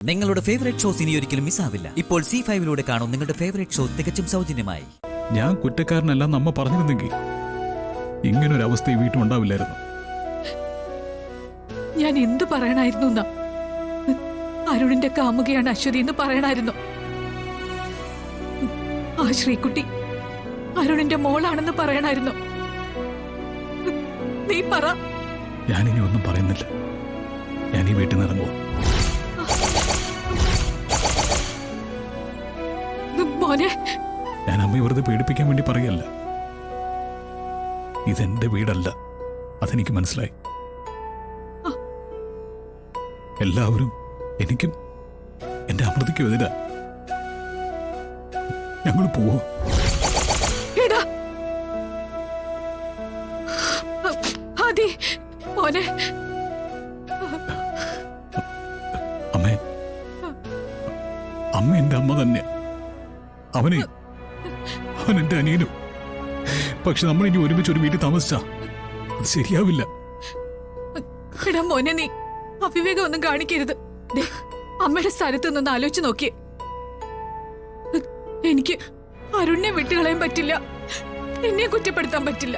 നിങ്ങളുടെ favourite shows ഇനി ഒരിക്കലും മിസ്സാവില്ല. ഇപ്പോൾ C5-ലൂടെ കാണും നിങ്ങളുടെ ഫേവറേറ്റ് ഷോ തികച്ചും സൗജന്യമായി. ഞാൻ കുറ്റക്കാരനല്ലെന്ന് അമ്മ പറഞ്ഞിരുന്നെങ്കിൽ ഇങ്ങനൊരവസ്ഥ ഈ വീട്ടിലുണ്ടാവില്ലായിരുന്നു. ഞാൻ എന്തു പറയണായിരുന്നു? അരുണിന്റെ കാമുകയാണ് അശ്വതി എന്ന് പറയണായിരുന്നു. ആ ശ്രീകുട്ടി അരുണിന്റെ മോളാണെന്ന് പറയണായിരുന്നു. നീ പറ. ഞാനിനി ഒന്നും പറയുന്നില്ല. ഞാൻ ഈ വീട്ടിൽ നിന്ന് ഇറങ്ങുമോ? മോനെ, ഞാൻ അമ്മയെ വെറുതെ പേടിപ്പിക്കാൻ വേണ്ടി പറയല്ല. ഇതെന്റെ വീടല്ല, അതെനിക്ക് മനസ്സിലായി. എല്ലാവരും എനിക്കും എന്റെ അമൃതയ്ക്കും എതിരാ. ഞങ്ങൾ പോവോ? മോനെ, അമ്മേ, അമ്മ എന്റെ അമ്മ തന്നെ. അവൻ എന്റെ അനിയനും. പക്ഷെ നമ്മൾ ഇനി ഒരുമിച്ച് ഒരു വീട്ടിൽ താമസിച്ചാ അത് ശരിയാവില്ല. എടാ മോനെ, നീ അവിവേകം ഒന്നും കാണിക്കരുത്. അമ്മയുടെ സ്ഥാനത്ത് നിന്ന് ആലോചിച്ച് നോക്കിയേ. എനിക്ക് അരുണിനെ വിട്ടുകളയാൻ പറ്റില്ല, എന്നെ കുറ്റപ്പെടുത്താൻ പറ്റില്ല.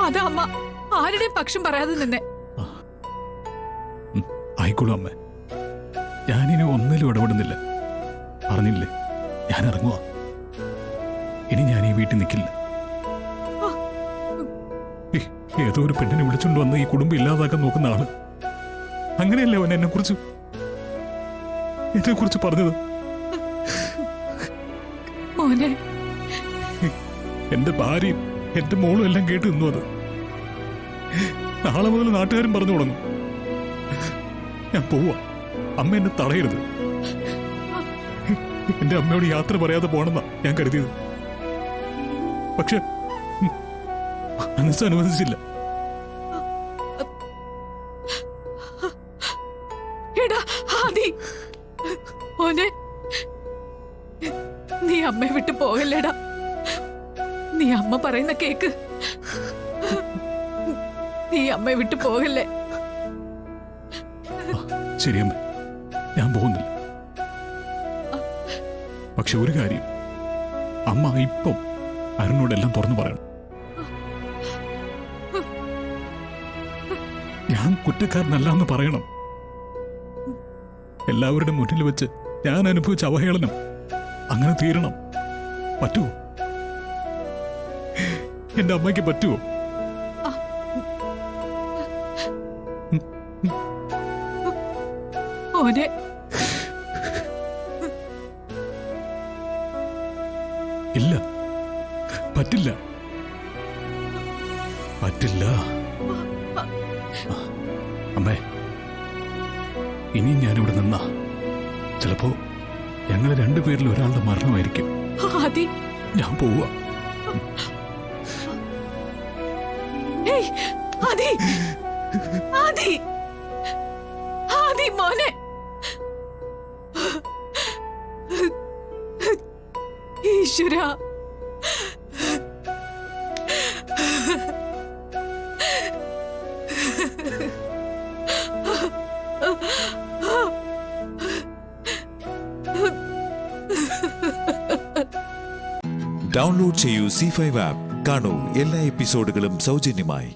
അതാ അമ്മ ആരുടെയും പക്ഷം പറയാതെ നിന്നെ. ആയിക്കോളൂ അമ്മ, ഞാനിനി ഒന്നിലും ഇടപെടുന്നില്ല. പറഞ്ഞില്ലേ, ഞാൻ ഇറങ്ങുക. ഇനി ഞാൻ ഈ വീട്ടിൽ നിൽക്കില്ല. ഏതോ ഒരു പെണ്ണിനെ വിളിച്ചുകൊണ്ട് വന്ന് ഈ കുടുംബം ഇല്ലാതാക്കാൻ നോക്കുന്ന ആള്. അങ്ങനെയല്ലേ അവൻ എന്നെ കുറിച്ച് പറഞ്ഞത്? മോനെ, എന്റെ ഭാര്യയും എന്റെ മോളും എല്ലാം കേട്ട് നിന്നു. അത് നാളെ മുതൽ നാട്ടുകാരും പറഞ്ഞു തുടങ്ങും. ഞാൻ പോവാ. അമ്മ എന്നെ തടയരുത്. എന്റെ അമ്മയോട് യാത്ര പറയാതെ പോണെന്നാ ഞാൻ കരുതിയത്. പക്ഷെ മനസ്സനുവദിച്ചില്ല. മോനെ, നീ അമ്മയെ വിട്ടു പോകല്ലേടാ. നീ അമ്മ പറയുന്ന കേക്ക്. നീ അമ്മയെ വിട്ടു പോകല്ലേ. ശരിയമ്മ, ഞാൻ പോകുന്നില്ല. പക്ഷെ ഒരു കാര്യം, അമ്മ ഇപ്പം അരുണിനോടെല്ലാം തുറന്നു പറയണം. ഞാൻ കുറ്റക്കാരനല്ല എന്ന് പറയണം. എല്ലാവരുടെ മുന്നിൽ വെച്ച് ഞാൻ അനുഭവിച്ച അവഹേളനം അങ്ങനെ തീരണം. പറ്റുമോ? എന്റെ അമ്മയ്ക്ക് പറ്റുമോ? മോനെ, ഇല്ല, പറ്റില്ല, പറ്റില്ല. അമ്മേ, ഇനിയും ഞാനിവിടെ നിന്നാ ചിലപ്പോ ഞങ്ങളെ രണ്ടുപേരിൽ ഒരാളുടെ മരണമായിരിക്കും. ഞാൻ പോവാ. മോനെ, ഈശ്വര, ഡൗൺലോഡ് ചെയ്യൂ C5 ആപ്പ്. കാണൂ എല്ലാ എപ്പിസോഡുകളും സൗജന്യമായി.